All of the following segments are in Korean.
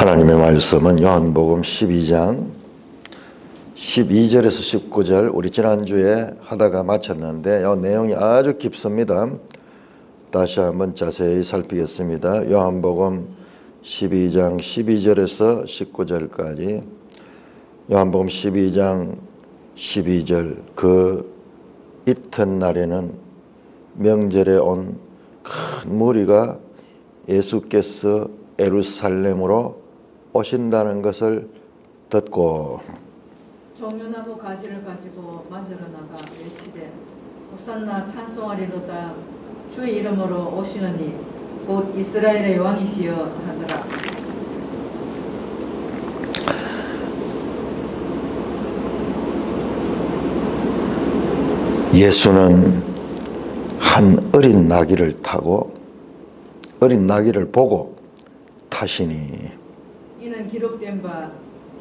하나님의 말씀은 요한복음 12장 12절에서 19절 우리 지난주에 하다가 마쳤는데 이 내용이 아주 깊습니다. 다시 한번 자세히 살피겠습니다. 요한복음 12장 12절에서 19절까지 요한복음 12장 12절 그 이튿날에는 명절에 온 큰 무리가 예수께서 예루살렘으로 오신다는 것을 듣고 종려나무 가지를 가지고 맞으러 나가 외치되 호산나 찬송하리로다 주의 이름으로 오시느니 곧 이스라엘의 왕이시여 하더라. 예수는 한 어린 나귀를 타고 어린 나귀를 보고 타시니 이는 기록된 바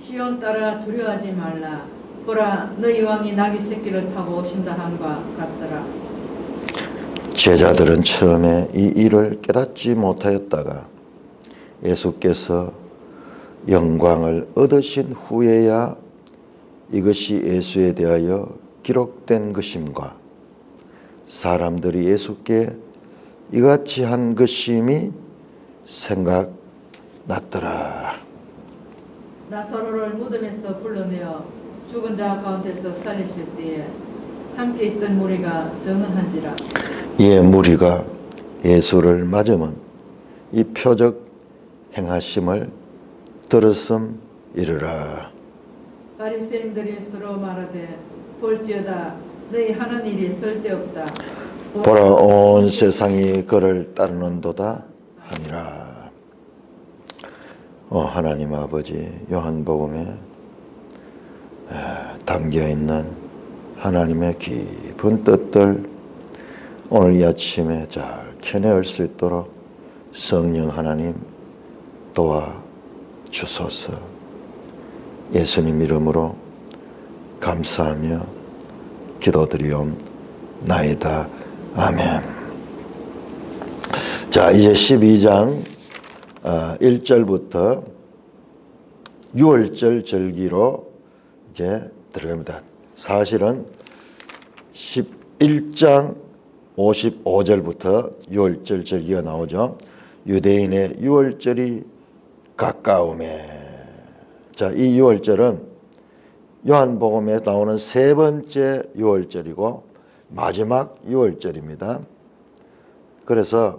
시온 따라 두려워하지 말라 보라 너희 왕이 나귀 새끼를 타고 오신다 함과 같더라. 제자들은 처음에 이 일을 깨닫지 못하였다가 예수께서 영광을 얻으신 후에야 이것이 예수에 대하여 기록된 것임과 사람들이 예수께 이같이 한 것임이 생각났더라. 나사로를 무덤에서 불러내어 죽은 자 가운데서 살리실 때에 함께 있던 무리가 증언한지라. 이에 무리가 예수를 맞으면 이 표적 행하심을 들었음이르라. 바리새인들이 서로 말하되 볼지어다 너희 하는 일이 쓸데없다. 보라 온 세상이 그를 따르는도다 하니라. 하나님 아버지 요한복음에 담겨있는 하나님의 깊은 뜻들 오늘 이 아침에 잘 캐내올 수 있도록 성령 하나님 도와주소서. 예수님 이름으로 감사하며 기도드리옵나이다. 아멘. 자, 이제 12장 1절부터 6월절 절기로 이제 들어갑니다. 사실은 11장 55절부터 6월절 절기가 나오죠. 유대인의 6월절이 가까움에. 자, 이 6월절은 요한복음에 나오는 세 번째 6월절이고 마지막 6월절입니다. 그래서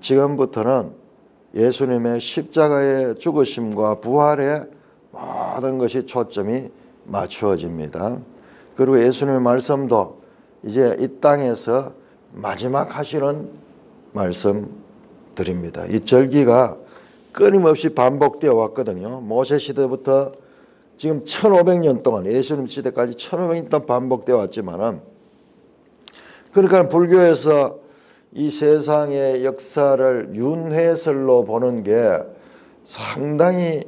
지금부터는 예수님의 십자가의 죽으심과 부활에 모든 것이 초점이 맞추어집니다. 그리고 예수님의 말씀도 이제 이 땅에서 마지막 하시는 말씀 드립니다. 이 절기가 끊임없이 반복되어 왔거든요. 모세 시대부터 지금 1500년 동안 예수님 시대까지 1500년 동안 반복되어 왔지만은 그러니까 불교에서 이 세상의 역사를 윤회설로 보는 게 상당히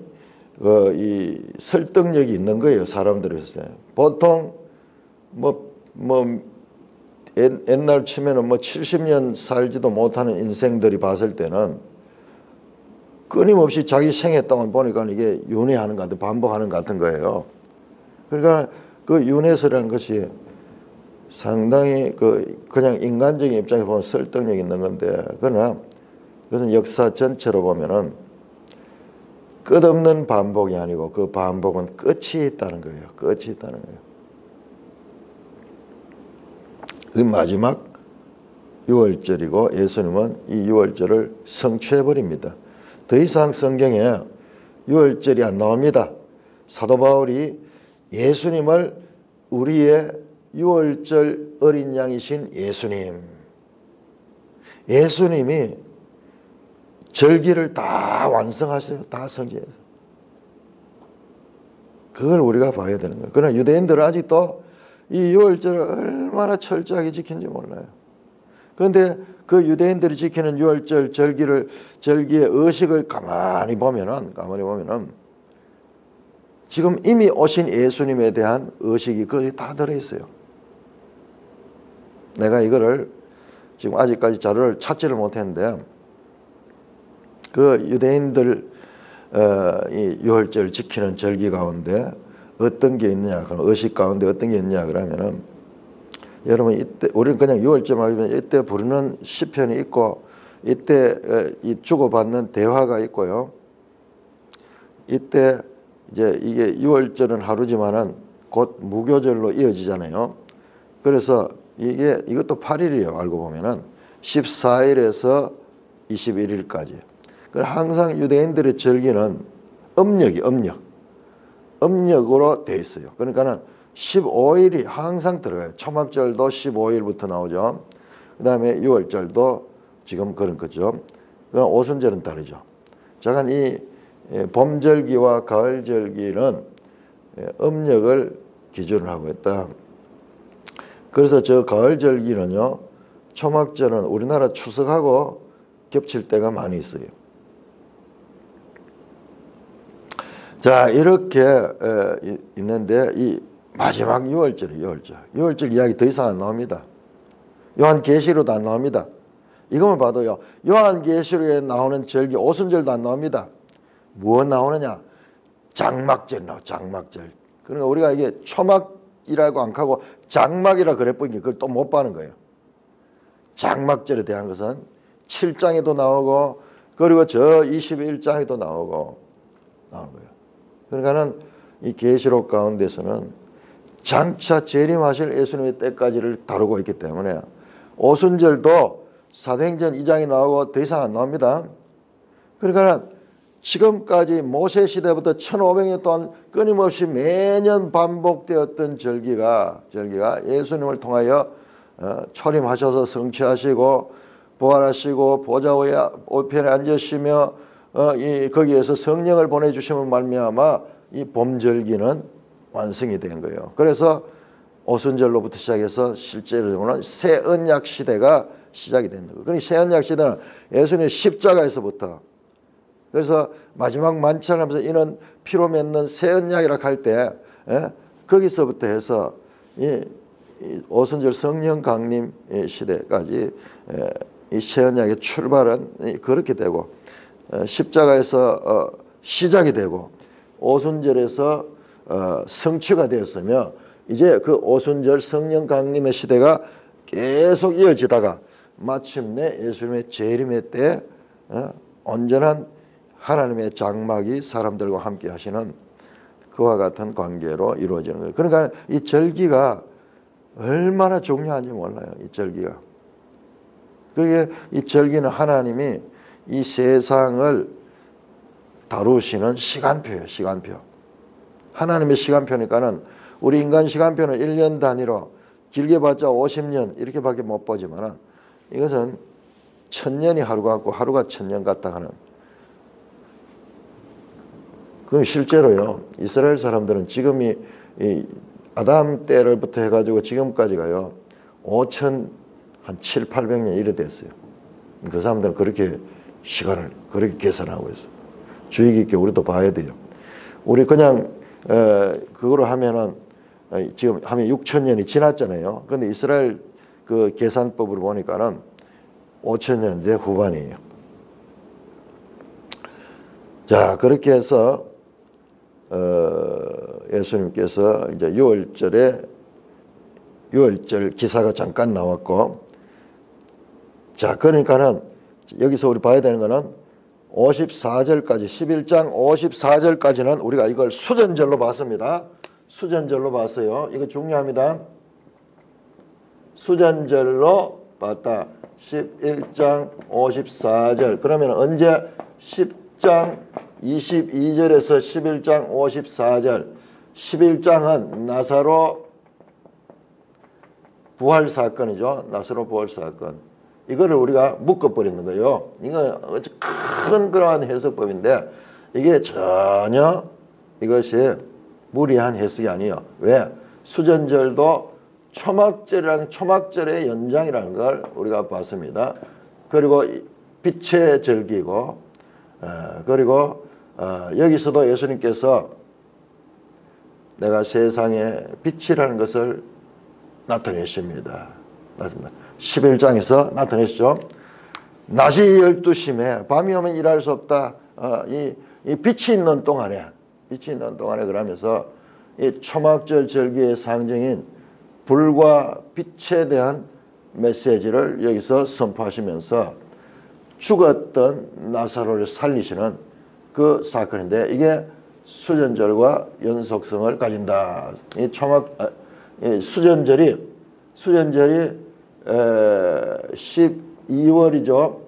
이 설득력이 있는 거예요. 사람들이 보통 옛날 치면은 70년 살지도 못하는 인생들이 봤을 때는 끊임없이 자기 생애 동안 보니까 이게 윤회하는 것 같은, 반복하는 것 같은 거예요. 그러니까 그 윤회설이라는 것이 상당히 그냥 인간적인 입장에서 보면 설득력 있는 건데, 그러나 그것은 역사 전체로 보면은 끝없는 반복이 아니고 그 반복은 끝이 있다는 거예요. 끝이 있다는 거예요. 그 마지막 6월절이고 예수님은 이 6월절을 성취해버립니다. 더 이상 성경에 6월절이 안 나옵니다. 사도 바울이 예수님을 우리의 6월절 어린 양이신 예수님이 절기를 다 완성하세요. 다 성취해요. 그걸 우리가 봐야 되는 거예요. 그러나 유대인들은 아직도 이 6월절을 얼마나 철저하게 지킨지 몰라요. 그런데 그 유대인들이 지키는 6월절 절기의 의식을 가만히 보면은 지금 이미 오신 예수님에 대한 의식이 거기 다 들어있어요. 내가 이거를 지금 아직까지 자료를 찾지를 못했는데 그 유대인들 이 유월절 지키는 절기 가운데 어떤 게 있느냐, 그럼 의식 가운데 어떤 게 있느냐 그러면은 여러분 이때 우리는 그냥 유월절 말하면 이때 부르는 시편이 있고 이때 이 주고받는 대화가 있고요. 이때 이제 이게 유월절은 하루지만은 곧 무교절로 이어지잖아요. 그래서 이것도 8일이에요. 알고 보면은 14일에서 21일까지. 항상 유대인들의 절기는 음력으로 돼 있어요. 그러니까는 15일이 항상 들어가요. 초막절도 15일부터 나오죠. 그다음에 유월절도 지금 그런 거죠. 그럼 오순절은 다르죠. 잠깐 이 봄절기와 가을절기는 음력을 기준으로 하고 있다. 그래서 저 가을절기는요, 초막절은 우리나라 추석하고 겹칠 때가 많이 있어요. 자, 이렇게 있는데 이 마지막 유월절이에요. 유월절 이야기 더 이상 안 나옵니다. 요한계시록도 안 나옵니다. 이것만 봐도요, 요한계시록에 나오는 절기 오순절도 안 나옵니다. 무엇 나오느냐? 장막절 나와. 장막절. 그러니까 우리가 이게 초막이라고 안 하고 장막이라 그래버리니까 그걸 또 못 봐는 거예요. 장막절에 대한 것은 7장에도 나오고 그리고 저 21장에도 나오는 거예요. 그러니까는 이 계시록 가운데서는 장차 재림하실 예수님의 때까지를 다루고 있기 때문에 오순절도 사도행전 2장이 나오고 더 이상 안 나옵니다. 그러니까 지금까지 모세 시대부터 1500년 동안 끊임없이 매년 반복되었던 절기가 예수님을 통하여 초림하셔서 성취하시고 부활하시고 보좌 우편에 앉으시며 거기에서 성령을 보내주심을 말미암아 이 봄절기는 완성이 된 거예요. 그래서 오순절로부터 시작해서 실제로는 새 언약 시대가 시작이 된 거예요. 그러니까 새 언약 시대는 예수님의 십자가에서부터, 그래서 마지막 만찬하면서 이는 피로 맺는 새 언약이라고 할 때 거기서부터 해서 이 오순절 성령 강림 시대까지 이 새 언약의 출발은 그렇게 되고 십자가에서 시작이 되고 오순절에서 성취가 되었으며 이제 그 오순절 성령 강림의 시대가 계속 이어지다가 마침내 예수님의 재림의 때 온전한 하나님의 장막이 사람들과 함께 하시는 그와 같은 관계로 이루어지는 거예요. 그러니까 이 절기가 얼마나 중요한지 몰라요. 이 절기가. 그게 이 절기는 하나님이 이 세상을 다루시는 시간표예요. 시간표. 하나님의 시간표니까는 우리 인간 시간표는 1년 단위로 길게 봤자 50년 이렇게밖에 못 보지만은 이것은 1000년이 하루 같고 하루가 1000년 같다 하는. 그럼 실제로요, 이스라엘 사람들은 지금이 이 아담 때를부터 해가지고 지금까지가요 5000 한 7, 800년 이래 됐어요. 그 사람들은 그렇게 시간을 그렇게 계산하고 있어요. 주의 깊게 우리도 봐야 돼요. 우리 그냥 그거로 하면은 지금 하면 6000년이 지났잖아요. 근데 이스라엘 그 계산법으로 보니까는 5000년대 후반이에요. 자, 그렇게 해서 예수님께서 이제 유월절 기사가 잠깐 나왔고, 자, 그러니까는 여기서 우리 봐야 되는 거는 54절까지 11장 54절까지는 우리가 이걸 수전절로 봤습니다. 수전절로 봤어요. 이거 중요합니다. 수전절로 봤다. 11장 54절. 그러면 언제 10장 22절에서 11장 54절. 11장은 나사로 부활 사건이죠. 나사로 부활 사건. 이거를 우리가 묶어버리는 거예요. 이거 큰 그러한 해석법인데 이게 전혀 이것이 무리한 해석이 아니에요. 왜? 수전절도 초막절의 연장이라는 걸 우리가 봤습니다. 그리고 빛의 절기고, 그리고 여기서도 예수님께서 내가 세상의 빛이라는 것을 나타내십니다. 11장에서 나타내시죠. 낮이 12시에 밤이 오면 일할 수 없다. 이 이 빛이 있는 동안에 그러면서 이 초막절 절기의 상징인 불과 빛에 대한 메시지를 여기서 선포하시면서 죽었던 나사로를 살리시는 그 사건인데 이게 수전절과 연속성을 가진다. 이 수전절이 12월이죠.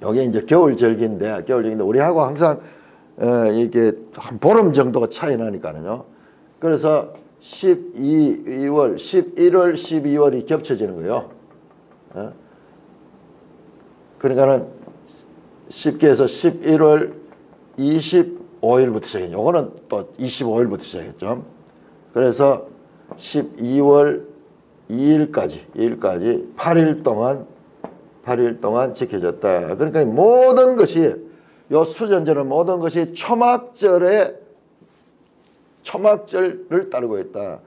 여기 이제 겨울절기인데 우리하고 항상 이게 한 보름 정도가 차이 나니까요. 그래서 11월, 12월이 겹쳐지는 거예요. 그러니까는 쉽게 해서 11월 25일부터 시작해요. 요거는 또 25일부터 시작했죠. 그래서 12월 2일까지 8일 동안 지켜졌다. 그러니까 모든 것이 요 수전절은 모든 것이 초막절을 따르고 있다.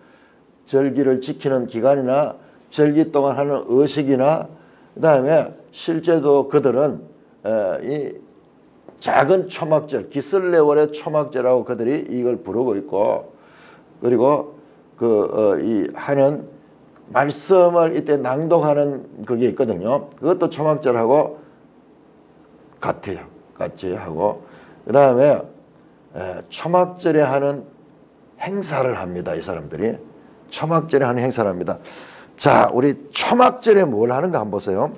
절기를 지키는 기간이나 절기 동안 하는 의식이나 그다음에 실제도 그들은 이 작은 초막절, 기슬레월의 초막절하고 그들이 이걸 부르고 있고 그리고 이 하는 말씀을 이때 낭독하는 그게 있거든요. 그것도 초막절하고 같이 하고 그 다음에 초막절에 하는 행사를 합니다. 이 사람들이 초막절에 하는 행사를 합니다. 자, 우리 초막절에 뭘 하는가 한번 보세요.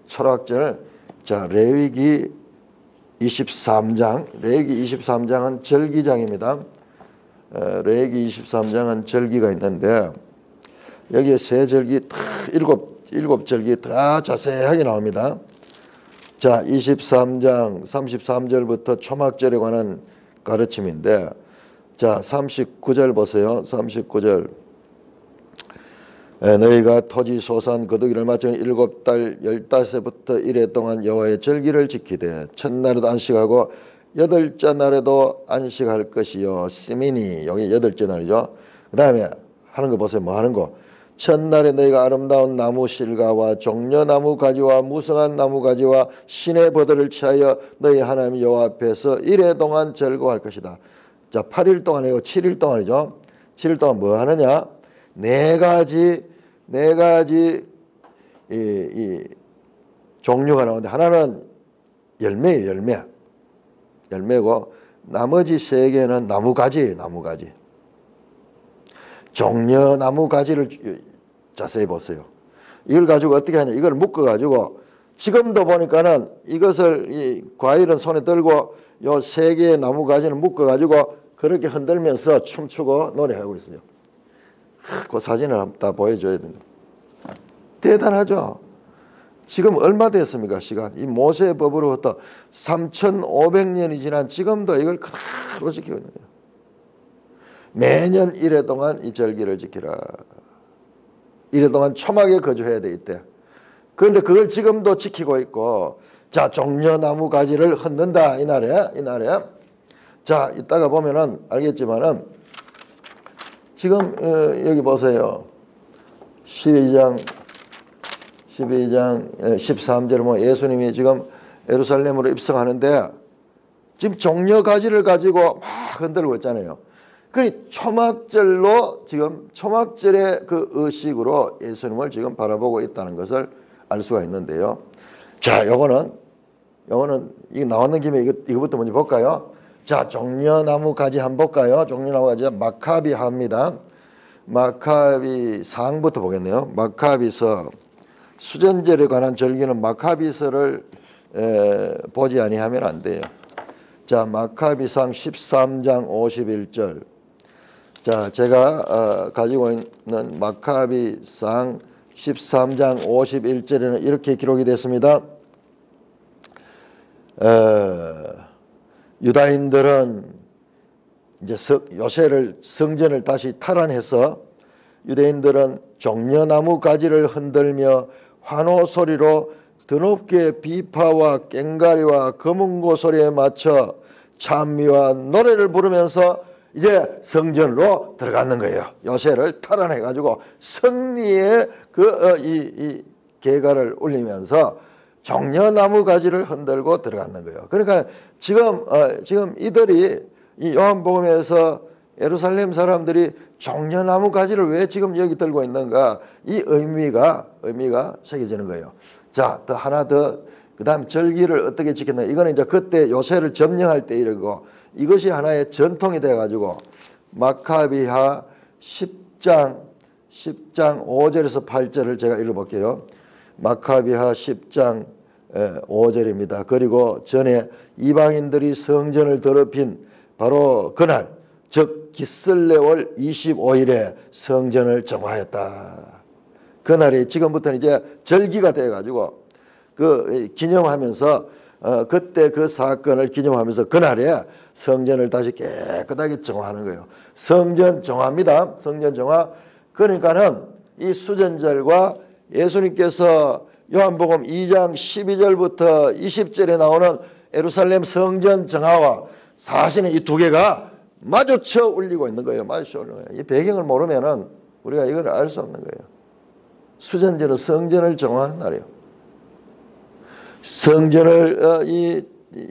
초막절, 자, 레위기 23장은 절기장입니다. 레위기 23장은 절기가 있는데 여기에 세 절기 일곱 절기 다 자세하게 나옵니다. 자, 23장 33절부터 초막절에 관한 가르침인데 자, 39절 보세요. 39절. 너희가 토지 소산 거두기를 마치는 7달 15세부터 1해 동안 여호와의 절기를 지키되 첫날에도 안식하고 8째 날에도 안식할 것이요. 시미니 여기 8째 날이죠. 그 다음에 하는 거 보세요. 뭐 하는 거. 첫날에 너희가 아름다운 나무 실과와 종려나무 가지와 무성한 나무 가지와 신의 버들을 취하여 너희 하나님 여호와 앞에서 1해 동안 절거할 것이다. 자, 8일 동안이고 7일 동안이죠. 7일 동안 뭐 하느냐? 네 가지 이 종류가 나오는데 하나는 열매고 나머지 세 개는 나무가지예요. 나무가지. 종려나무 가지를 자세히 보세요. 이걸 가지고 어떻게 하냐? 이걸 묶어 가지고 지금도 보니까는 이것을 이 과일은 손에 들고 요 세 개의 나무 가지를 묶어 가지고 그렇게 흔들면서 춤추고 노래하고 있어요. 그 사진을 다 보여줘야 됩니다. 대단하죠. 지금 얼마 됐습니까? 시간. 이 모세의 법으로부터 3,500년이 지난 지금도 이걸 그대로 지키고 있는 거예요. 매년 1회 동안 이 절기를 지키라. 1회 동안 초막에 거주해야 돼 이때. 그런데 그걸 지금도 지키고 있고 자, 종려나무 가지를 흔든다 이날에. 자, 이따가 보면은 알겠지만은 지금 여기 보세요. 12장 13절 뭐 예수님이 지금 예루살렘으로 입성하는데 지금 종려가지를 가지고 막 흔들고 있잖아요. 그 초막절로 지금 초막절의 그 의식으로 예수님을 지금 바라보고 있다는 것을 알 수가 있는데요. 자, 요거는 이거 나왔는 김에 이거부터 먼저 볼까요? 자, 종려나무 가지 한번 볼까요? 종려나무 가지 마카비 합니다. 마카비 상부터 보겠네요. 마카비서 수전절에 관한 절기는 마카비서를 보지 아니하면 안 돼요. 자, 마카비상 13장 51절. 자, 제가 가지고 있는 마카비상 13장 51절에는 이렇게 기록이 됐습니다. 유다인들은 이제 요새를 성전을 다시 탈환해서 유대인들은 종려나무 가지를 흔들며 환호 소리로 드높게 비파와 꽹가리와 검은고 소리에 맞춰 찬미와 노래를 부르면서 이제 성전으로 들어가는 거예요. 요새를 탈환해 가지고 승리의 이 계가를 울리면서 종려나무 가지를 흔들고 들어갔는 거예요. 그러니까 지금 이들이 이 요한복음에서 예루살렘 사람들이 종려나무 가지를 왜 지금 여기 들고 있는가, 이 의미가 새겨지는 거예요. 자, 또 하나 더, 그 다음 절기를 어떻게 지켰나, 이거는 이제 그때 요새를 점령할 때 이러고, 이것이 하나의 전통이 돼가지고 마카비하 10장 5절에서 8절을 제가 읽어볼게요. 마카비하 10장 5절입니다. 그리고 전에 이방인들이 성전을 더럽힌 바로 그날, 즉 기슬레월 25일에 성전을 정화했다. 그날이 지금부터는 이제 절기가 돼가지고 그 기념하면서 그때 그 사건을 기념하면서 그날에 성전을 다시 깨끗하게 정화하는 거예요. 성전 정화입니다. 성전 정화. 그러니까는 이 수전절과 예수님께서 요한복음 2장 12절부터 20절에 나오는 예루살렘 성전 정화와 사실은 이 두 개가 마주쳐 울리고 있는 거예요. 마주쳐 울리는 거예요. 이 배경을 모르면은 우리가 이걸 알 수 없는 거예요. 수전절은 성전을 정화하는 날이에요. 성전을 이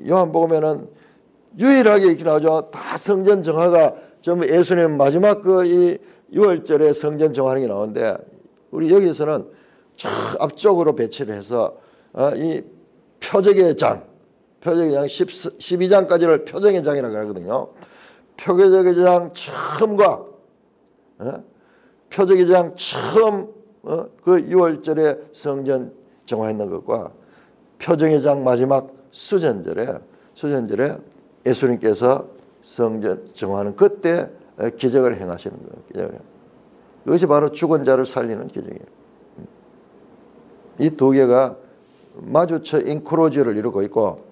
요한복음에는 유일하게 이렇게 나오죠. 다 성전 정화가 전부 예수님 마지막 그 이 6월절에 성전 정화하는 게 나오는데, 우리 여기서는 저 앞쪽으로 배치를 해서 이 표적의 장 12장까지를 표적의 장이라고 하거든요. 표적의 장 처음과 표적의 장 처음 그 6월절에 성전 정화했는 것과 표적의 장 마지막 수전절에 예수님께서 성전 정화하는 그때 기적을 행하시는 거예요. 이것이 바로 죽은 자를 살리는 기적이에요. 이 두 개가 마주쳐 인크로즈를 이루고 있고,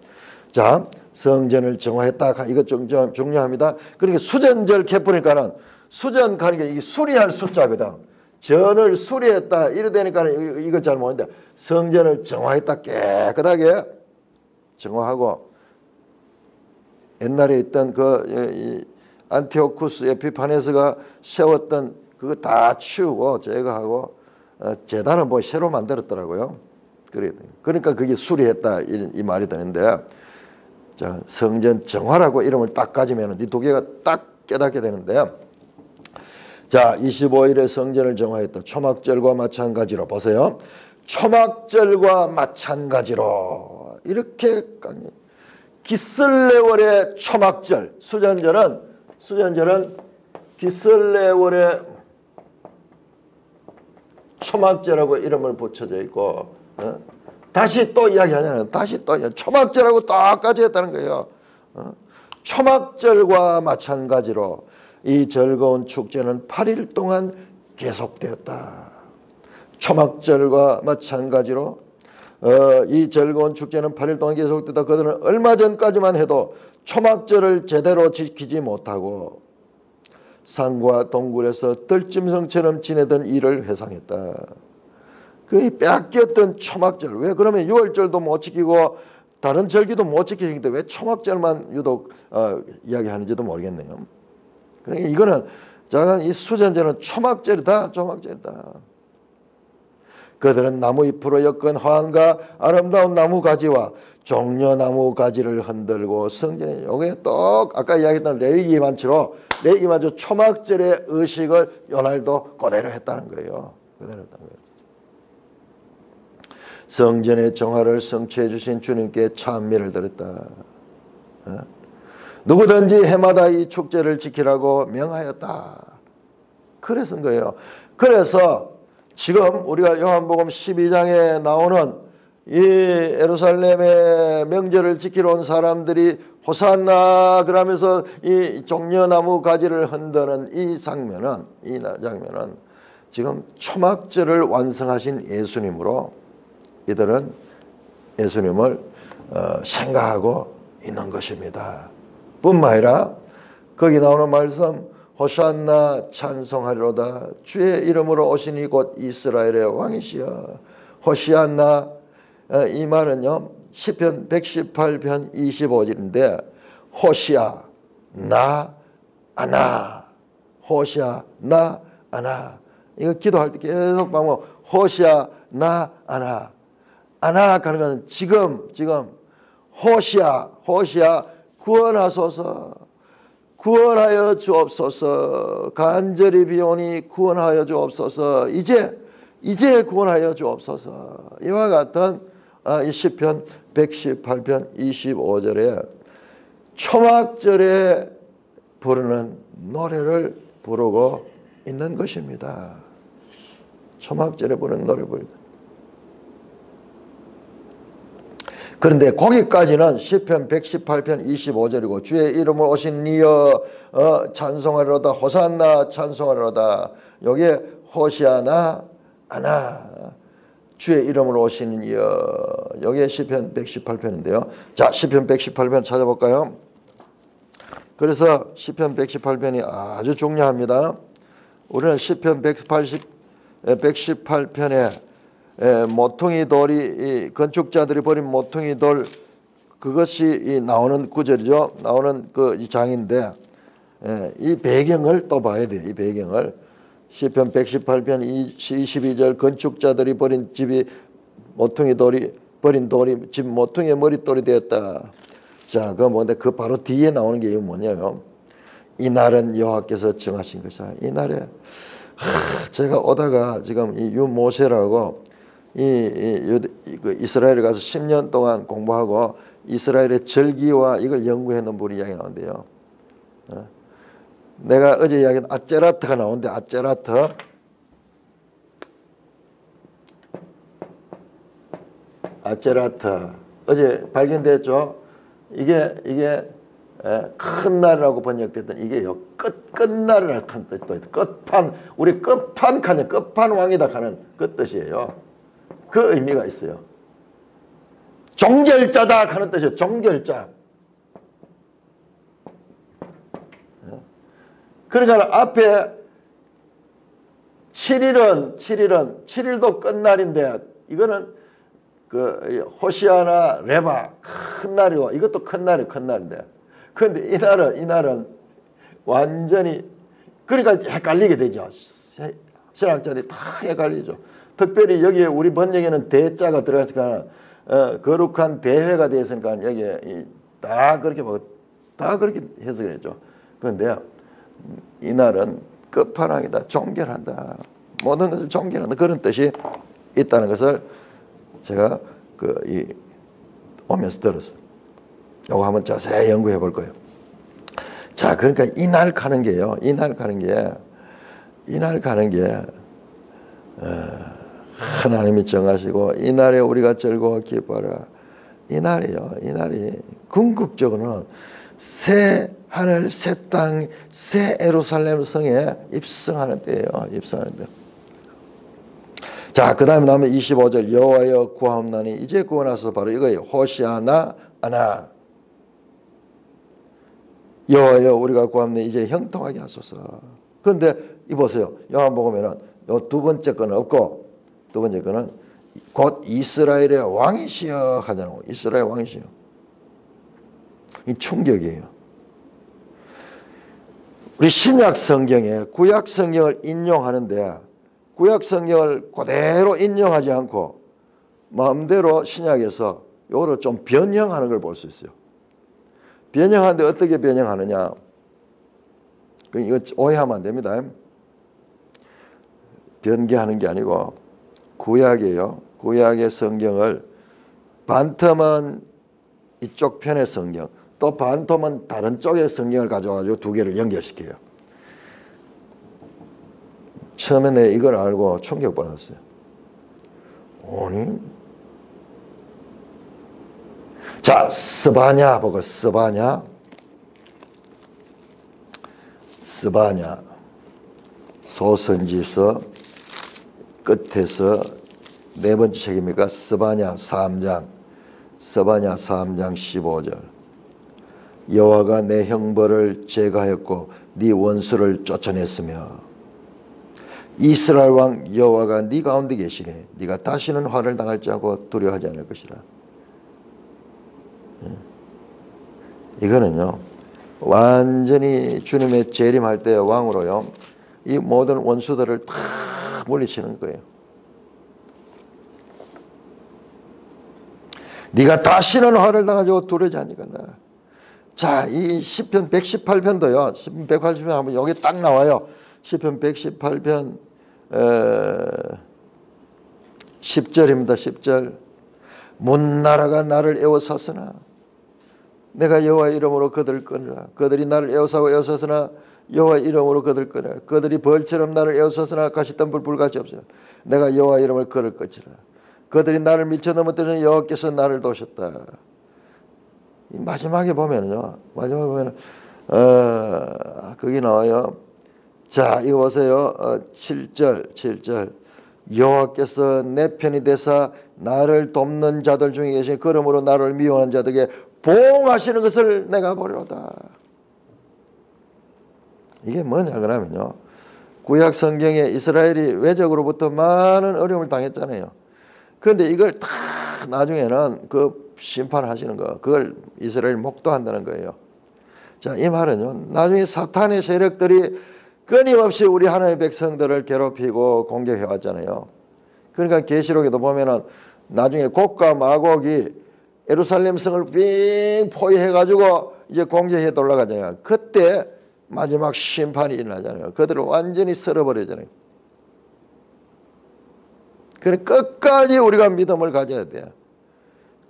자, 성전을 정화했다. 이거 좀 중요합니다. 그러니까 수전절 캐프니까는 수전 가는 게 이게 수리할 숫자거든. 전을 수리했다 이래 되니까는 이걸 잘 모르는데, 성전을 정화했다, 깨끗하게 정화하고, 옛날에 있던 그 안티오쿠스 에피파네스가 세웠던 그거 다 치우고 제거하고 제단을 뭐 새로 만들었더라고요. 그러니까 그게 수리했다 이 말이 되는데, 자, 성전 정화라고 이름을 딱 가지면 이 두 개가 딱 깨닫게 되는데, 자, 25일에 성전을 정화했다. 초막절과 마찬가지로 보세요. 초막절과 마찬가지로 이렇게 기슬레월의 초막절, 수전절은 기슬레월의 초막절하고 이름을 붙여져 있고, 다시 또 이야기하잖아요. 다시 또 초막절하고 똑같이 했다는 거예요. 초막절과 마찬가지로 이 즐거운 축제는 8일 동안 계속되었다. 초막절과 마찬가지로 이 즐거운 축제는 8일 동안 계속되다. 그들은 얼마 전까지만 해도 초막절을 제대로 지키지 못하고 산과 동굴에서 들짐승처럼 지내던 일을 회상했다. 그 뺏겼던 초막절, 왜 그러면 6월절도 못 지키고 다른 절기도 못 지키는데 왜 초막절만 유독 이야기하는지도 모르겠네요. 그러니까 이거는 작은 이 수전절은 초막절이다. 그들은 나무 잎으로 엮은 화환과 아름다운 나무 가지와 종려나무 가지를 흔들고 성전에, 요게 또 아까 이야기했던 레위기만처럼 초막절의 의식을 요날도 그대로 했다는 거예요. 성전의 정화를 성취해 주신 주님께 찬미를 드렸다. 누구든지 해마다 이 축제를 지키라고 명하였다. 그래서 거예요. 그래서 지금 우리가 요한복음 12장에 나오는 이 예루살렘의 명절을 지키러 온 사람들이 호산나 그러면서 이 종려나무 가지를 흔드는 이 장면은 지금 초막절을 완성하신 예수님으로 이들은 예수님을 생각하고 있는 것입니다. 뿐만 아니라 거기 나오는 말씀, 호산나 찬송하리로다. 주의 이름으로 오시니 곧 이스라엘의 왕이시여. 호시안나, 이 말은요 시편 118편 25절인데 호시아 나 아나, 호시아 나 아나, 이거 기도할 때 계속 보면 호시아 나 아나, 아나 하는 것은 지금 호시아 구원하소서, 구원하여 주옵소서, 간절히 비오니 구원하여 주옵소서, 이제 구원하여 주옵소서. 이와 같은 이 시편 118편 25절에 초막절에 부르는 노래를 부르고 있는 것입니다. 초막절에 부르는 노래 부릅니다. 그런데 거기까지는 시편 118편 25절이고 주의 이름으로 오신 이여 찬송하리로다, 호산나 찬송하리로다. 여기에 호시아나 아나, 주의 이름으로 오시는 이여. 여기에 시편 118편인데요. 자, 시편 118편 찾아볼까요? 그래서 시편 118편이 아주 중요합니다. 우리는 시편 118편에 모퉁이 돌이, 건축자들이 버린 모퉁이 돌, 그것이 나오는 구절이죠. 나오는 이 장인데, 이 배경을 또 봐야 돼요. 이 배경을. 시편 118편 22절 건축자들이 버린 집이 모퉁이 돌이, 버린 돌이 집 모퉁이의 머릿돌이 되었다. 자, 그 뭔데 그 바로 뒤에 나오는 게 뭐냐면, 이날은 여호와께서 정하신 것이다. 이날에 제가 오다가 지금 이 유모세라고 그 이스라엘에 가서 10년 동안 공부하고 이스라엘의 절기와 이걸 연구했는 분이 이야기 나오는데요. 내가 어제 이야기한 아제라트가 나오는데, 아제라트 어제 발견됐죠. 이게 큰 날이라고 번역됐던 이게요, 끝날이라는 뜻도 있다. 끝판, 우리 끝판칸이 끝판왕이다 하는 그 뜻이에요. 그 의미가 있어요. 종결자다 하는 뜻이에요. 종결자. 그러니까 앞에 7일도 끝날인데, 이거는 그 호시아나 레바 큰 날이고, 이것도 큰 날인데, 그런데 이날은 완전히, 그러니까 헷갈리게 되죠. 신학자들이 다 헷갈리죠. 특별히 여기에 우리 번역에는 대자가 들어갔으니까 거룩한 대회가 되었으니까 여기에 다 그렇게 해석을 했죠. 그런데 이날은 끝판왕이다, 종결한다, 모든 것을 종결한다, 그런 뜻이 있다는 것을 제가 오면서 들었어요. 이거 한번 자세히 연구해 볼 거예요. 자, 그러니까 이날 가는 게요. 이날 가는 게 하나님이 정하시고, 이날에 우리가 즐거워 기뻐하라. 이날이 궁극적으로는 새 하늘, 새 땅, 새 예루살렘 성에 입성하는 때예요. 입성하는 때. 자, 그 다음에 나오면 25절 여호와여 구하옵나니, 이제 구원하소서. 바로 이거예요. 호시아나 아나. 여호와여 우리가 구하옵나니 이제 형통하게 하소서. 그런데 이보세요. 요한복음에는 요 두 번째 거는 없고, 두 번째 거는 곧 이스라엘의 왕이시여 하잖아요. 이스라엘 왕이시여. 이 충격이에요. 우리 신약 성경에 구약 성경을 인용하는데, 구약 성경을 그대로 인용하지 않고 마음대로 신약에서 요거를 좀 변형하는 걸 볼 수 있어요. 변형하는데 어떻게 변형하느냐? 이거 오해하면 안 됩니다. 변개하는 게 아니고, 구약이에요. 구약의 성경을 반텀은 이쪽 편의 성경, 또 반텀은 다른 쪽의 성경을 가져와가지고 두 개를 연결시켜요. 처음에 내가 이걸 알고 충격받았어요. 아니? 자, 스바냐 보고, 스바냐 소선지서 끝에서 네 번째 책입니까? 스바냐 3장 15절. 여호와가 내 형벌을 제거하였고 네 원수를 쫓아냈으며, 이스라엘 왕 여호와가 네 가운데 계시니 네가 다시는 화를 당할지 않고 두려워하지 않을 것이다. 이거는요, 완전히 주님의 재림할 때 왕으로요, 이 모든 원수들을 다 물리치는 거예요. 네가 다시는 화를 당하지 두려지 않니까. 자, 이 시편 118편도요. 시편 180편 한번 여기 딱 나와요. 시편 118편 10절입니다. 10절. 문나라가 나를 에워쌌으나 내가 여호와 이름으로 그들을 끊으라. 그들이 나를 에워싸고 에워쌌으나 여호와 이름으로 그들을 끊으라. 그들이 벌처럼 나를 에워쌌으나 가시덤불 불같이 없으나 내가 여호와 이름을 그를 끊으라. 그들이 나를 밀쳐 넘어뜨리는 여호와께서 나를 도셨다. 이 마지막에 보면은요. 마지막에 보면은 거기 나와요. 자, 이거 보세요. 7절. 여호와께서 내 편이 되사 나를 돕는 자들 중에 계신 그러므로 나를 미워하는 자들에게 보응하시는 것을 내가 보려다. 이게 뭐냐 그러면요. 구약 성경에 이스라엘이 외적으로부터 많은 어려움을 당했잖아요. 그런데 이걸 다 나중에는 그 심판하시는 거, 그걸 이스라엘이 목도한다는 거예요. 자, 이 말은요. 나중에 사탄의 세력들이 끊임없이 우리 하나님의 백성들을 괴롭히고 공격해 왔잖아요. 그러니까 계시록에도 보면은 나중에 곡과 마곡이 예루살렘 성을 빙 포위해 가지고 이제 공격해 올라가잖아요. 그때 마지막 심판이 일어나잖아요. 그들을 완전히 썰어버리잖아요. 그래 끝까지 우리가 믿음을 가져야 돼요.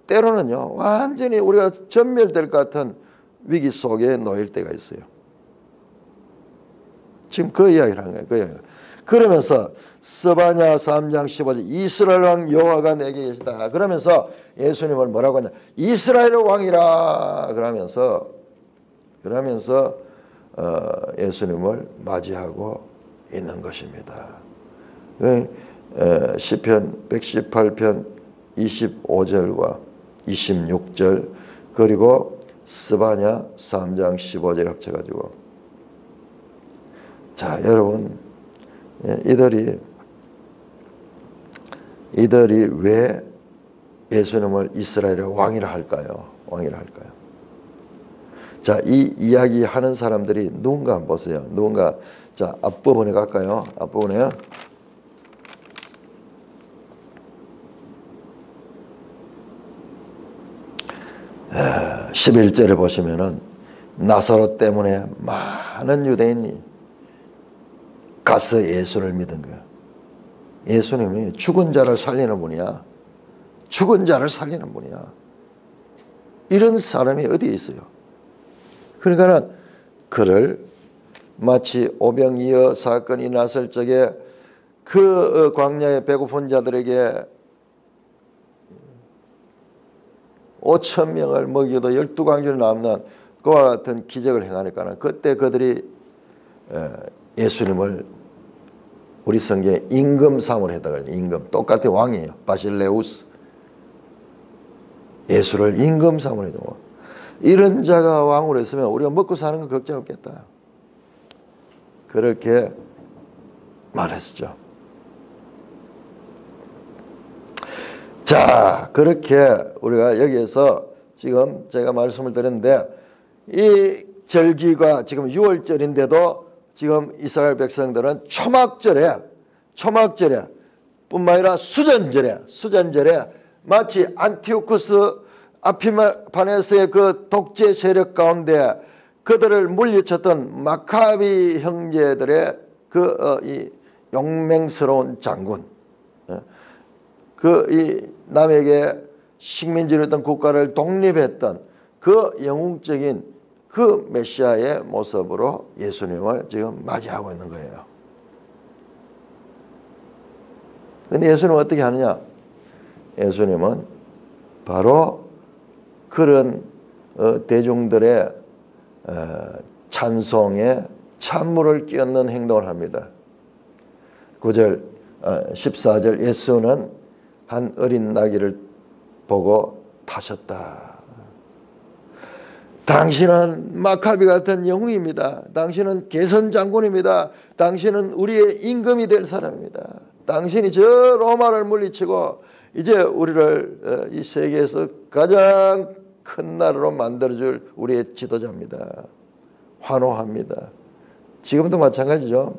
때로는요 완전히 우리가 전멸될 것 같은 위기 속에 놓일 때가 있어요. 지금 그 이야기를 하는 거예요. 그 이야기를. 그러면서 스바냐 3장 15절 이스라엘 왕 여호와가 내게 계시다. 그러면서 예수님을 뭐라고 하냐. 이스라엘 왕이라. 그러면서 예수님을 맞이하고 있는 것입니다. 시편 118편 25절과 26절 그리고 스바냐 3장 15절 합쳐가지고 자 여러분 이들이 왜 예수님을 이스라엘의 왕이라 할까요? 왕이라 할까요? 자, 이 이야기 하는 사람들이 누군가 한번 보세요. 누군가 자 앞부분에 갈까요? 앞부분에 11절에 보시면은 나사로 때문에 많은 유대인이 가서 예수를 믿은 거예요. 예수님이 죽은 자를 살리는 분이야. 죽은 자를 살리는 분이야. 이런 사람이 어디에 있어요? 그러니까는 그를 마치 오병이어 사건이 났을 적에 그 광야에 배고픈 자들에게 5,000명을 먹여도 12광주를 남는 그와 같은 기적을 행하니까 그때 그들이 예수님을 우리 성경에 임금 삼으로 했다가 임금 똑같은 왕이에요. 바실레우스 예수를 임금 삼으로 해도 이런 자가 왕으로 했으면 우리가 먹고 사는 건 걱정 없겠다. 그렇게 말했죠. 자, 그렇게 우리가 여기에서 지금 제가 말씀을 드렸는데 이 절기가 지금 6월절인데도 지금 이스라엘 백성들은 초막절에 뿐만 아니라 수전절에 마치 안티오쿠스 아피파네스의 그 독재 세력 가운데 그들을 물리쳤던 마카비 형제들의 이 용맹스러운 장군, 이 남에게 식민지였던 국가를 독립했던 그 영웅적인 그 메시아의 모습으로 예수님을 지금 맞이하고 있는 거예요. 그런데 예수님은 어떻게 하느냐? 예수님은 바로 그런 대중들의 찬송에 찬물을 끼얹는 행동을 합니다. 9절 14절 예수는 한 어린 나귀를 보고 타셨다. 당신은 마카비 같은 영웅입니다. 당신은 개선 장군입니다. 당신은 우리의 임금이 될 사람입니다. 당신이 저 로마를 물리치고 이제 우리를 이 세계에서 가장 큰 나라로 만들어줄 우리의 지도자입니다. 환호합니다. 지금도 마찬가지죠.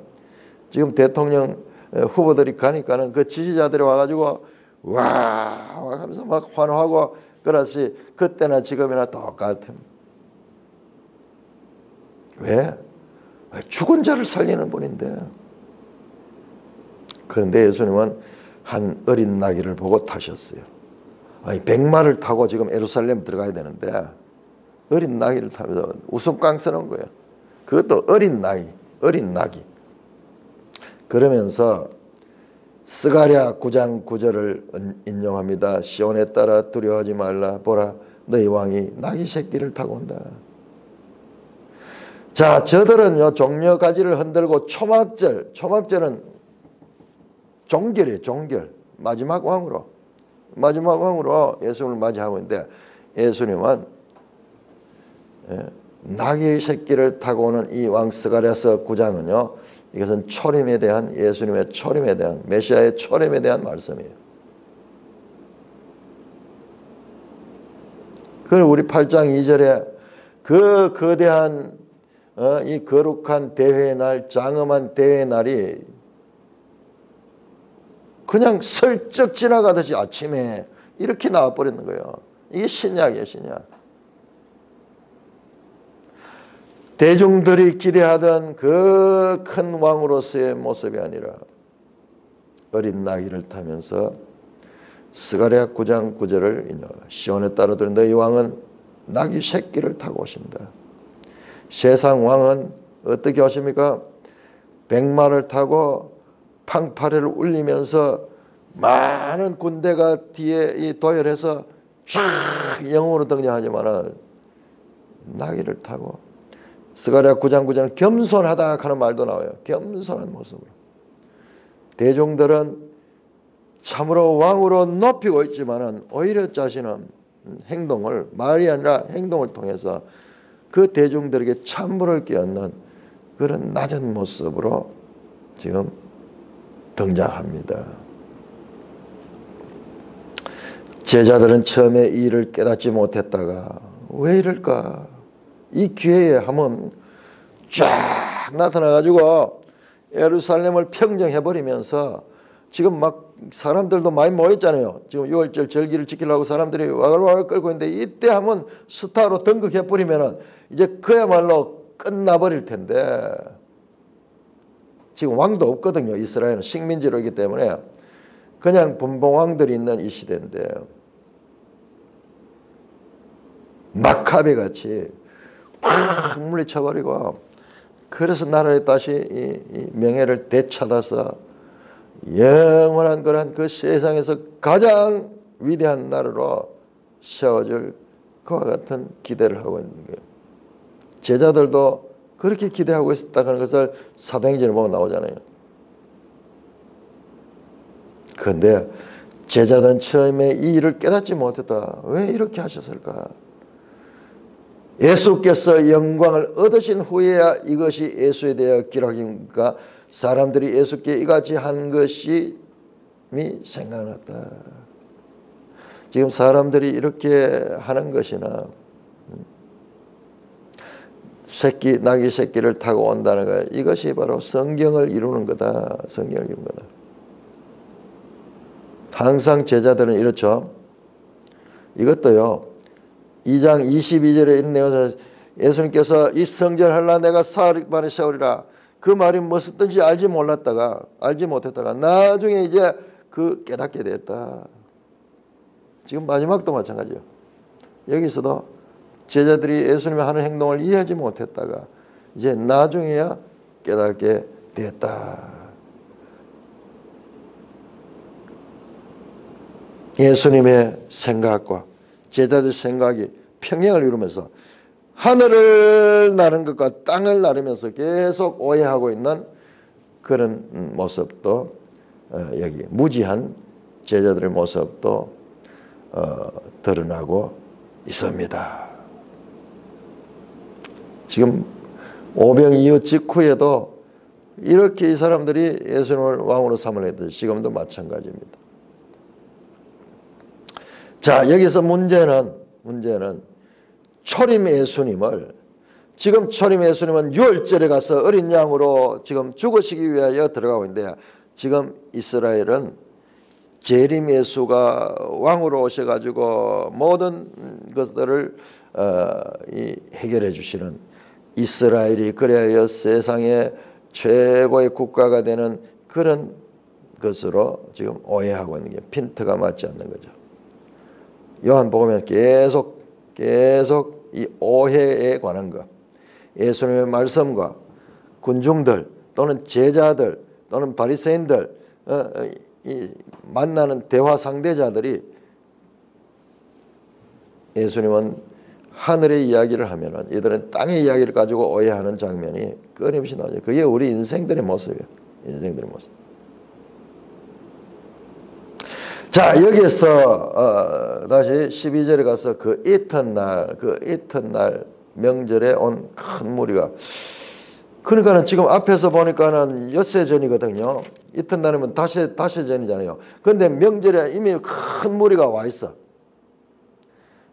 지금 대통령 후보들이 가니까는 그 지지자들이 와가지고 와 하면서 막 환호하고 그렇지 그때나 지금이나 똑같아. 왜? 죽은 자를 살리는 분인데. 그런데 예수님은 한 어린 나귀를 보고 타셨어요. 아니, 백마를 타고 지금 예루살렘 들어가야 되는데 어린 나귀를 타면서 우스꽝스러운 거예요. 그것도 어린 나귀. 그러면서 스가랴 9장 9절을 인용합니다. 시온에 따라 두려워하지 말라. 보라, 너희 왕이 나귀 새끼를 타고 온다. 자, 저들은요 종려 가지를 흔들고 초막절은 종결이에요. 종결. 마지막 왕으로 예수님을 맞이하고 있는데 예수님은 나귀 새끼를 타고 오는 이 왕 스가랴서 9장은요 이것은 초림에 대한 예수님의 초림에 대한 메시아의 초림에 대한 말씀이에요. 그리고 우리 8장 2절에 그 거대한 이 거룩한 대회의 날, 장엄한 대회의 날이 그냥 슬쩍 지나가듯이 아침에 이렇게 나와버리는 거예요. 이게 신약이에요, 신약. 대중들이 기대하던 그 큰 왕으로서의 모습이 아니라 어린 나귀를 타면서 스가랴 9장 9절을 인용합니다. 시온에 따라 들은 너희 왕은 나귀 새끼를 타고 오신다. 세상 왕은 어떻게 오십니까? 백마를 타고 팡파레를 울리면서 많은 군대가 뒤에 도열해서 쫙 영웅으로 등장하지만 나귀를 타고 스가랴 9장 9절은 겸손하다 하는 말도 나와요. 겸손한 모습으로. 대중들은 참으로 왕으로 높이고 있지만 오히려 자신은 행동을 말이 아니라 행동을 통해서 그 대중들에게 찬물을 끼얹는 그런 낮은 모습으로 지금 등장합니다. 제자들은 처음에 이 일을 깨닫지 못했다가 왜 이럴까? 이 기회에 한번 쫙 나타나가지고 예루살렘을 평정해버리면서 지금 막 사람들도 많이 모였잖아요. 지금 6월절 절기를 지키려고 사람들이 와글와글 끌고 있는데 이때 한번 스타로 등극해버리면 이제 그야말로 끝나버릴 텐데 지금 왕도 없거든요. 이스라엘은 식민지로이기 때문에 그냥 분봉왕들이 있는 이 시대인데 마카베 같이 확 물리쳐버리고 그래서 나라에 다시 이 명예를 되찾아서 영원한 그런 그 세상에서 가장 위대한 나라로 세워줄 그와 같은 기대를 하고 있는 거예요. 제자들도 그렇게 기대하고 있었다는 것을 사도행전에 보면 나오잖아요. 그런데 제자들은 처음에 이 일을 깨닫지 못했다. 왜 이렇게 하셨을까? 예수께서 영광을 얻으신 후에야 이것이 예수에 대하여 기록인가? 사람들이 예수께 이같이 한 것이 생각났다. 지금 사람들이 이렇게 하는 것이나 나귀 새끼를 타고 온다는 것, 이것이 바로 성경을 이루는 거다. 성경을 이루는 거다. 항상 제자들은 이렇죠. 이것도요. 2장 22절에 있는 내용에서 예수님께서 이 성전을 하려 내가 사흘 만에 세우리라. 그 말이 무엇인지 알지 못했다가 나중에 이제 그 깨닫게 됐다. 지금 마지막도 마찬가지예요. 여기서도 제자들이 예수님이 하는 행동을 이해하지 못했다가 이제 나중에야 깨닫게 됐다. 예수님의 생각과 제자들 생각이 평행을 이루면서 하늘을 나는 것과 땅을 나르면서 계속 오해하고 있는 그런 모습도 여기 무지한 제자들의 모습도 드러나고 있습니다. 지금 오병 이후 직후에도 이렇게 이 사람들이 예수님을 왕으로 삼으려 했듯이 지금도 마찬가지입니다. 자, 여기서 문제는 초림 예수님은 6월절에 가서 어린 양으로 지금 죽으시기 위하여 들어가고 있는데 지금 이스라엘은 재림 예수가 왕으로 오셔가지고 모든 것들을 해결해 주시는 이스라엘이 그래야 세상의 최고의 국가가 되는 그런 것으로 지금 오해하고 있는 게 핀트가 맞지 않는 거죠. 요한복음에는 계속 이 오해에 관한 것, 예수님의 말씀과 군중들 또는 제자들 또는 바리새인들 이 만나는 대화 상대자들이 예수님은 하늘의 이야기를 하면은 이들은 땅의 이야기를 가지고 오해하는 장면이 끊임없이 나오죠. 그게 우리 인생들의 모습이에요. 인생들의 모습. 자, 여기서 다시 12절에 가서 그 이튿날 명절에 온 큰 무리가, 그러니까는 지금 앞에서 보니까는 엿새 전이거든요. 이튿날이면 다시 전이잖아요. 그런데 명절에 이미 큰 무리가 와 있어.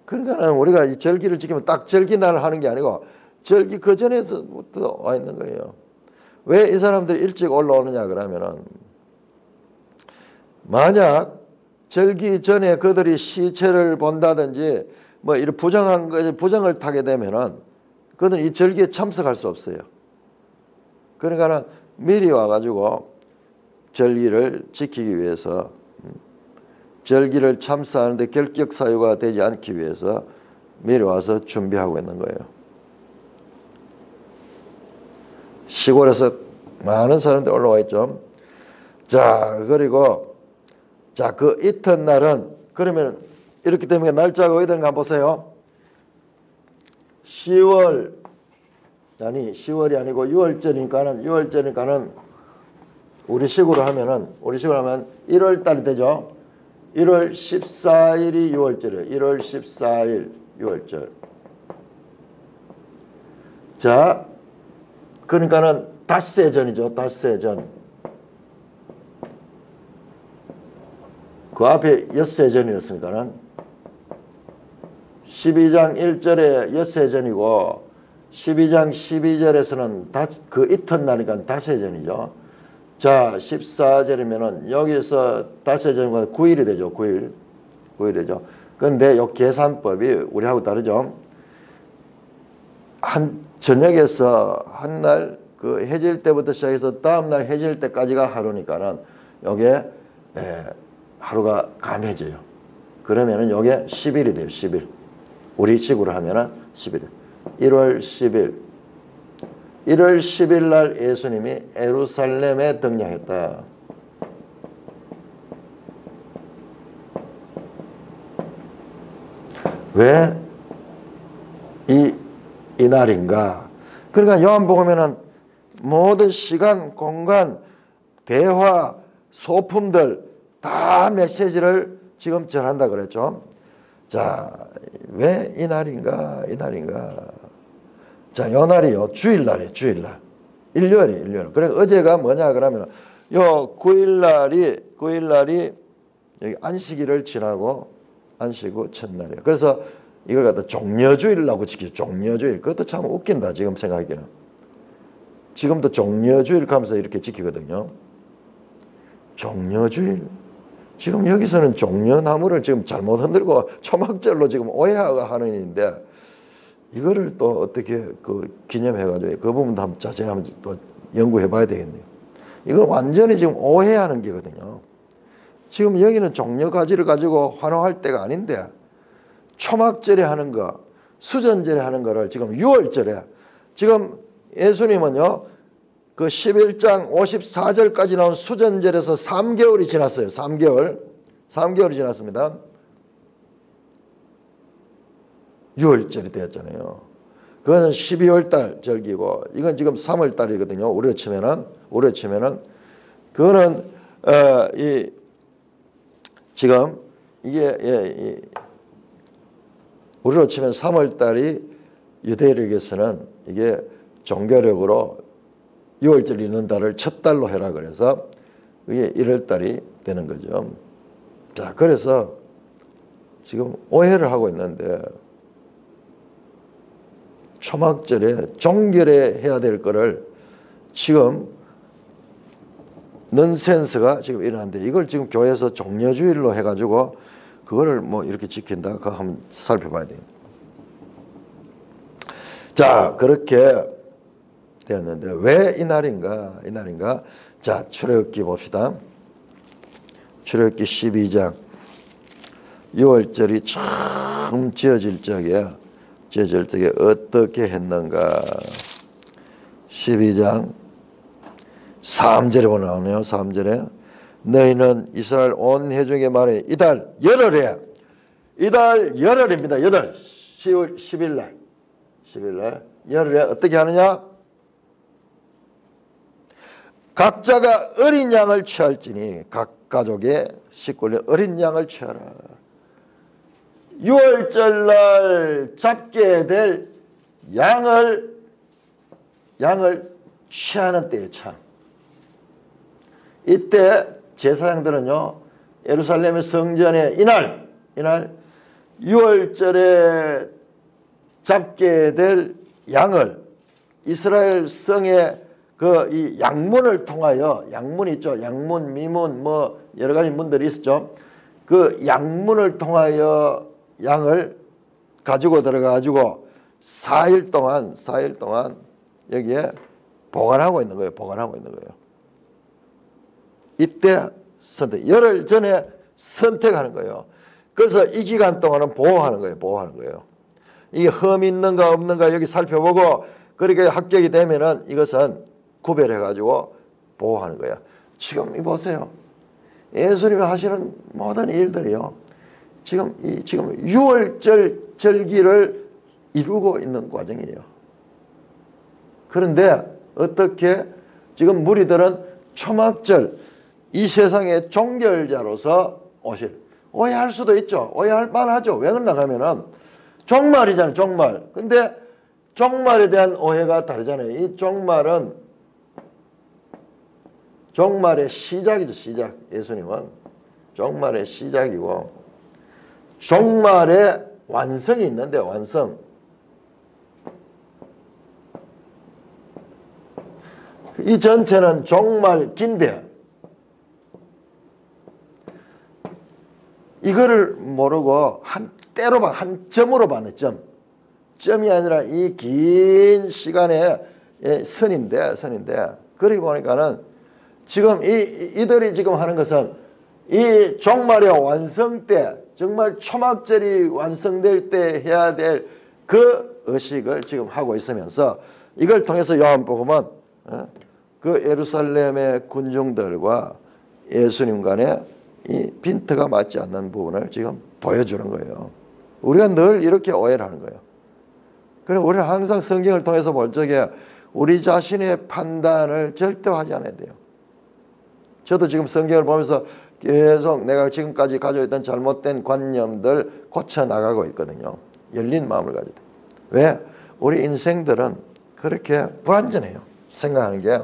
그러니까는 우리가 이 절기를 지키면 딱 절기날 하는 게 아니고 절기 그 전에부터 와 있는 거예요. 왜 이 사람들이 일찍 올라오느냐 그러면은, 만약 절기 전에 그들이 시체를 본다든지 뭐 이런 부정을 타게 되면은 그들은 이 절기에 참석할 수 없어요. 그러니까는 미리 와가지고 절기를 지키기 위해서, 절기를 참사하는데 결격 사유가 되지 않기 위해서 미리 와서 준비하고 있는 거예요. 시골에서 많은 사람들이 올라와 있죠. 자, 그리고 그 이튿날은, 그러면 이렇기 때문에 날짜가 어디 되는가 한번 보세요. 10월이 아니고 6월절이니까는 우리식으로 하면 1월 달이 되죠. 1월 14일이 6월절이에요. 1월 14일 6월절. 자, 그러니까는 닷새 전이죠. 닷새 전. 그 앞에 엿새 전이었으니까는 12장 1절에 엿새 전이고 12장 12절에서는 그 이튿날이니까 닷새 전이죠. 자, 14절이면은 여기서 닷새 전과 9일이 되죠. 9일 되죠. 그런데 이 계산법이 우리하고 다르죠. 한 저녁에서 한 날 그 해질 때부터 시작해서 다음 날 해질 때까지가 하루니까는 요게 하루가 감해져요. 그러면은 요게 10일이 돼요. 10일. 우리 식으로 하면은 10일. 1월 10일. 1월 10일 날 예수님이 예루살렘에 등장했다. 왜 이 날인가? 그러니까 요한복음에는 모든 시간, 공간, 대화, 소품들 다 메시지를 지금 전한다 그랬죠. 자, 왜 이 날인가? 자, 요 날이요. 주일날이에요. 주일날. 일요일. 그래 어제가 뭐냐 그러면 요 9일날이 여기 안식일을 지나고 안식 후 첫날이에요. 그래서 이걸 갖다 종려주일이라고 지키죠. 종려주일. 그것도 참 웃긴다. 지금 생각하기에는. 지금도 종려주일 하면서 이렇게 지키거든요. 종려주일. 지금 여기서는 종려나무를 지금 잘못 흔들고 초막절로 지금 오해하고 하는 일인데, 이거를 또 어떻게 기념해가지고 그 부분도 한번 자세히 한번 또 연구해 봐야 되겠네요. 이건 완전히 지금 오해하는 게거든요. 지금 여기는 종려가지를 가지고 환호할 때가 아닌데, 초막절에 하는 거, 수전절에 하는 거를 지금 6월절에, 지금 예수님은요, 그 11장 54절까지 나온 수전절에서 3개월이 지났어요. 3개월이 지났습니다. 6월절이 되었잖아요. 그거는 12월달 절기고, 이건 지금 3월달이거든요. 우리로 치면은 그거는 지금 이게 우리로 치면 3월달이 유대인에게서는 이게 종교력으로 6월절 있는 달을 첫 달로 해라 그래서 이게 1월달이 되는 거죠. 자, 그래서 지금 오해를 하고 있는데, 초막절에 종결에 해야 될 거를 지금 넌센스가 지금 일어나는데 이걸 지금 교회에서 종려주일로 해가지고 그거를 뭐 이렇게 지킨다. 그거 한번 살펴봐야 돼요. 자, 그렇게 되었는데 왜 이날인가? 이날인가? 자, 출애굽기 봅시다. 출애굽기 12장 6월절이 처음 지어질 적에 어떻게 했는가? 12장 3절에 보면 나오네요. 3절에 너희는 이스라엘 온 회중에게 말해 이달 열흘에 이달 열흘입니다. 열흘 10월 10일날 열흘에 어떻게 하느냐? 각자가 어린 양을 취할지니 각 가족의 식구를 어린 양을 취하라. 6월절날 잡게 될 양을 취하는 때에 참 이때 제사장들은요 예루살렘의 성전에 이날 6월절에 잡게 될 양을 이스라엘 성의 그 이 양문을 통하여 양문 있죠. 양문, 미문 뭐 여러 가지 문들이 있었죠. 그 양문을 통하여 양을 가지고 들어가 가지고 4일 동안 여기에 보관하고 있는 거예요. 이때 선택. 열흘 전에 선택하는 거예요. 그래서 이 기간 동안은 보호하는 거예요. 이게 흠이 있는가 없는가 여기 살펴보고 그렇게 합격이 되면은 이것은 구별해 가지고 보호하는 거야. 지금 이 보세요. 예수님이 하시는 모든 일들이요. 지금 6월절 절기를 이루고 있는 과정이에요. 그런데 어떻게 지금 무리들은 초막절 이 세상의 종결자로서 오해할 수도 있죠. 오해할 만하죠. 왜 그런가 하면은 종말이잖아요. 종말. 근데 종말에 대한 오해가 다르잖아요. 이 종말의 시작이죠. 시작. 예수님은 종말의 시작이고 종말의 완성이 있는데 완성. 이 전체는 종말기인데 이거를 모르고 한 점으로 봤네. 점이 아니라 이 긴 시간의 선인데 그러고 보니까는 지금 이들이 지금 하는 것은 이 종말의 완성 때 정말 초막절이 완성될 때 해야 될 그 의식을 지금 하고 있으면서 이걸 통해서 요한복음은 그 예루살렘의 군중들과 예수님 간의 이 빈트가 맞지 않는 부분을 지금 보여주는 거예요. 우리가 늘 이렇게 오해를 하는 거예요. 그럼 우리는 항상 성경을 통해서 볼 적에 우리 자신의 판단을 절대 하지 않아야 돼요. 저도 지금 성경을 보면서 계속 내가 지금까지 가지고 있던 잘못된 관념들 고쳐나가고 있거든요. 열린 마음을 가져야 돼요. 왜? 우리 인생들은 그렇게 불완전해요. 생각하는 게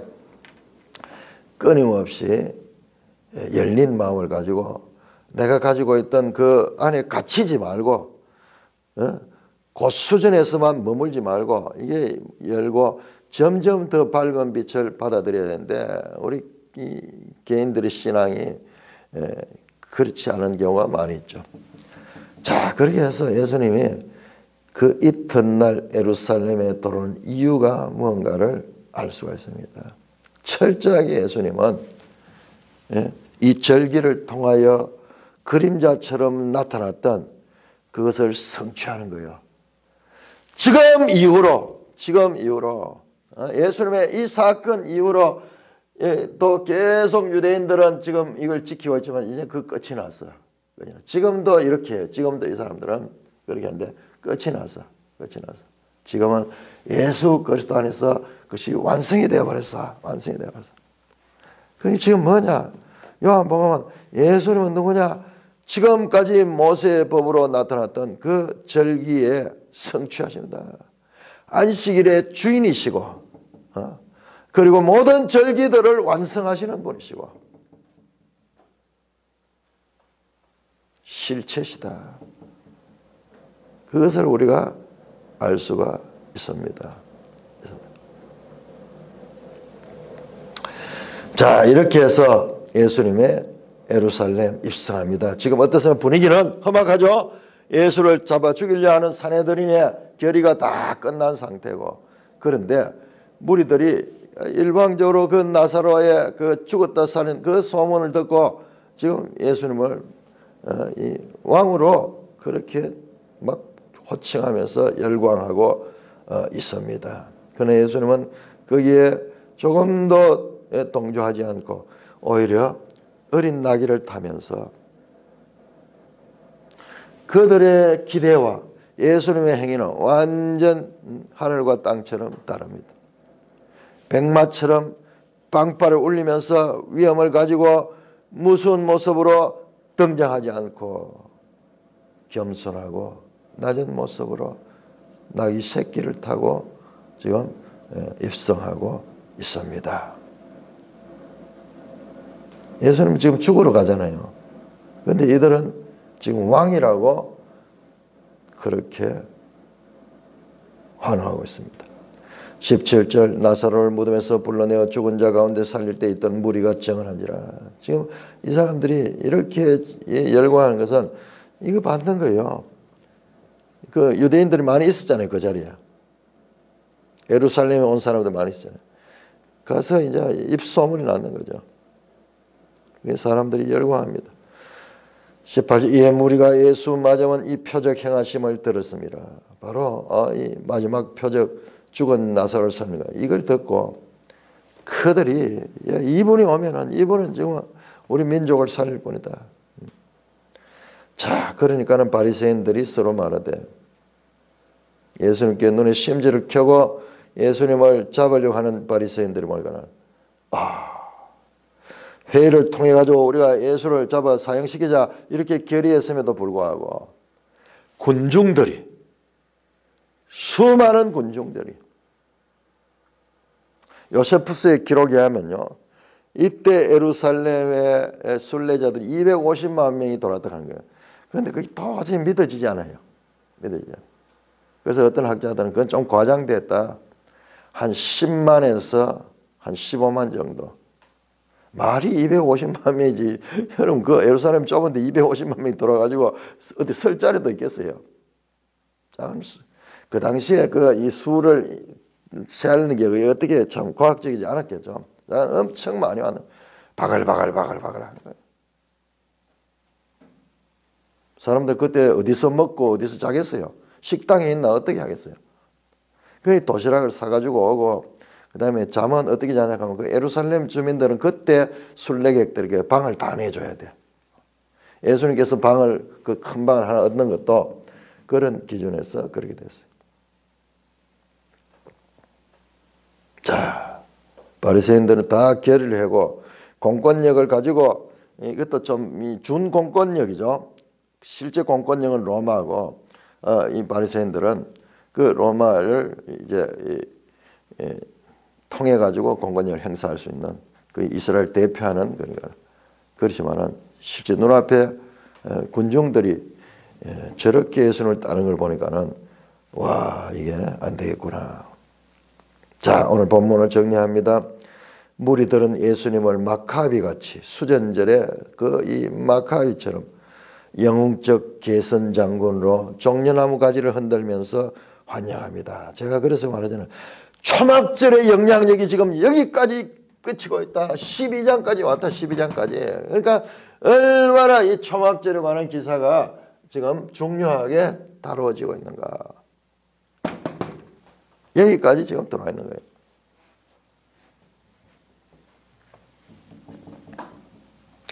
끊임없이 열린 마음을 가지고 내가 가지고 있던 그 안에 갇히지 말고 그 수준에서만 머물지 말고 이게 열고 점점 더 밝은 빛을 받아들여야 되는데 우리 이 개인들의 신앙이 그렇지 않은 경우가 많이 있죠. 자, 그렇게 해서 예수님이 그 이튿날 예루살렘에 들어온 이유가 무언가를 알 수가 있습니다. 철저하게 예수님은 이 절기를 통하여 그림자처럼 나타났던 그것을 성취하는 거예요. 지금 이후로 예수님의 이 사건 이후로 또 계속 유대인들은 지금 이걸 지키고 있지만 이제 그 끝이 났어요. 지금도 이렇게 해요. 지금도 이 사람들은 그렇게 하는데 끝이 났어. 지금은 예수 그리스도 안에서 그것이 완성이 되어버렸어. 그러니 지금 뭐냐? 요한복음은 예수님은 누구냐? 지금까지 모세의 법으로 나타났던 그 절기에 성취하십니다. 안식일의 주인이시고 그리고 모든 절기들을 완성하시는 분이시고 실체시다. 그것을 우리가 알 수가 있습니다. 자, 이렇게 해서 예수님의 예루살렘 입성합니다. 지금 어떻습니까? 분위기는 험악하죠. 예수를 잡아 죽이려 하는 산헤드린의 결의가 다 끝난 상태고, 그런데 무리들이 일방적으로 그 나사로의 그 죽었다 사는 그 소문을 듣고 지금 예수님을 이 왕으로 그렇게 막 호칭하면서 열광하고 있습니다. 그러나 예수님은 거기에 조금도 동조하지 않고 오히려 어린 나귀를 타면서 그들의 기대와 예수님의 행위는 완전 하늘과 땅처럼 다릅니다. 백마처럼 빵빠를 울리면서 위엄을 가지고 무서운 모습으로 등장하지 않고 겸손하고 낮은 모습으로 나귀 새끼를 타고 지금 입성하고 있습니다. 예수님 지금 죽으러 가잖아요. 그런데 이들은 지금 왕이라고 그렇게 환호하고 있습니다. 17절 나사로를 무덤에서 불러내어 죽은 자 가운데 살릴 때 있던 무리가 증언하니라. 지금 이 사람들이 이렇게 열광하는 것은 이거 받는 거예요. 그 유대인들이 많이 있었잖아요. 그 자리에. 예루살렘에 온 사람들 많이 있었잖아요. 가서 이제 입소문이 나는 거죠. 사람들이 열광합니다. 18절 이에 무리가 예수 맞으면 이 표적 행하심을 들었습니다. 바로 이 마지막 표적 죽은 나사로를 살리는 거예요. 이걸 듣고 그들이 이분이 오면은 이분은 지금 우리 민족을 살릴 뿐이다. 자, 그러니까는 바리새인들이 서로 말하되 예수님께 눈에 심지를 켜고 예수님을 잡으려고 하는 바리새인들이 뭐냐면 회의를 통해 가지고 우리가 예수를 잡아 사형시키자 이렇게 결의했음에도 불구하고 군중들이 수많은 군중들이 요세푸스의 기록에 하면요 이때 예루살렘의 순례자들이 250만 명이 돌았다고 하는 거예요. 그런데 그게 도저히 믿어지지 않아요. 믿어지지 않아요. 그래서 어떤 학자들은 그건 좀 과장됐다. 한 10만에서 한 15만 정도. 말이 250만 명이지. 여러분 그 예루살렘 좁은데 250만 명이 돌아가지고 어디 설 자리도 있겠어요. 그 당시에 그 이 수를 세하는 게 어떻게 참 과학적이지 않았겠죠. 엄청 많이 왔는 바글바글바글바글 하는 거예요. 사람들 그때 어디서 먹고 어디서 자겠어요? 식당에 있나 어떻게 하겠어요? 그러니 도시락을 사가지고 오고 그 다음에 잠은 어떻게 자냐 하면 그 예루살렘 주민들은 그때 순례객들에게 방을 다 내줘야 돼요. 예수님께서 방을 그 큰 방을 하나 얻는 것도 그런 기준에서 그렇게 됐어요. 자, 바리새인들은 다 결의를 하고 공권력을 가지고 이것도 좀 준공권력이죠. 실제 공권력은 로마고 이 바리새인들은 그 로마를 이제 통해 가지고 공권력을 행사할 수 있는 그 이스라엘 대표하는 그러니까 그렇지만은 실제 눈앞에 군중들이 저렇게 예수님을 따르는 걸 보니까는 와 이게 안 되겠구나. 자, 오늘 본문을 정리합니다. 무리들은 예수님을 마카비 같이 수전절에 그 이 마카비처럼 영웅적 계선 장군으로 종려나무 가지를 흔들면서 환영합니다. 제가 그래서 말하잖아요. 초막절의 영향력이 지금 여기까지 끝이고 있다. 12장까지 왔다. 12장까지. 그러니까 얼마나 이 초막절에 관한 기사가 지금 중요하게 다루어지고 있는가. 여기까지 지금 들어와 있는 거예요.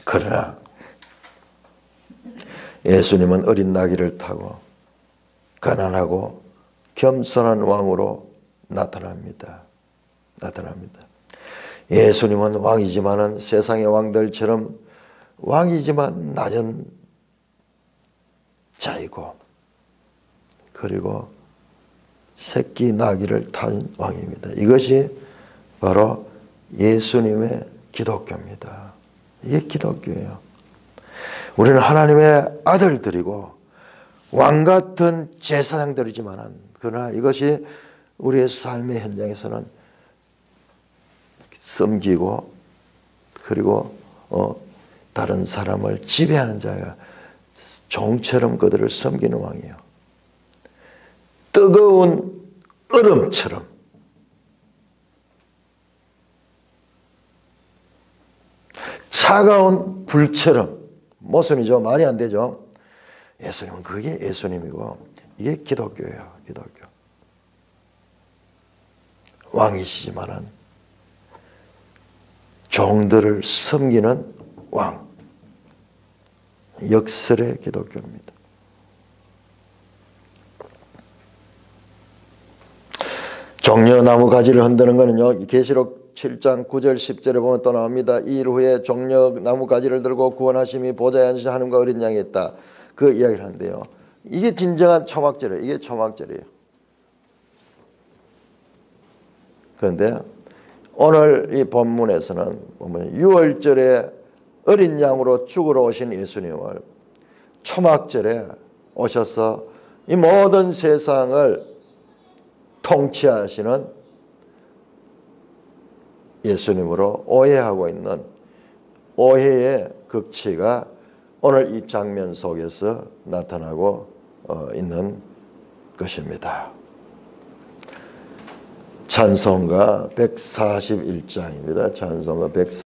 그러나 예수님은 어린 나귀를 타고 가난하고 겸손한 왕으로 나타납니다. 예수님은 왕이지만은 세상의 왕들처럼 왕이지만 낮은 자이고 그리고 새끼 나귀를 탄 왕입니다. 이것이 바로 예수님의 기독교입니다. 이게 기독교예요. 우리는 하나님의 아들들이고 왕 같은 제사장들이지만은 그러나 이것이 우리의 삶의 현장에서는 섬기고 그리고 다른 사람을 지배하는 자야. 종처럼 그들을 섬기는 왕이에요. 뜨거운 얼음처럼 차가운 불처럼 모순이죠. 말이 안 되죠. 예수님은 그게 예수님이고 이게 기독교예요. 기독교. 왕이시지만은 종들을 섬기는 왕. 역설의 기독교입니다. 종려나무 가지를 흔드는 것은요, 계시록 7장 9절 10절에 보면 또 나옵니다. 이 일 후에 종려나무 가지를 들고 구원하심이 보좌에 앉으신 하나님과 어린 양이 있다. 그 이야기를 하는데요. 이게 진정한 초막절이에요. 이게 초막절이에요. 그런데 오늘 이 본문에서는 보면 6월절에 어린 양으로 죽으러 오신 예수님을 초막절에 오셔서 이 모든 세상을 통치하시는 예수님으로 오해하고 있는 오해의 극치가 오늘 이 장면 속에서 나타나고 있는 것입니다. 찬송가 141장입니다. 찬송가 141장.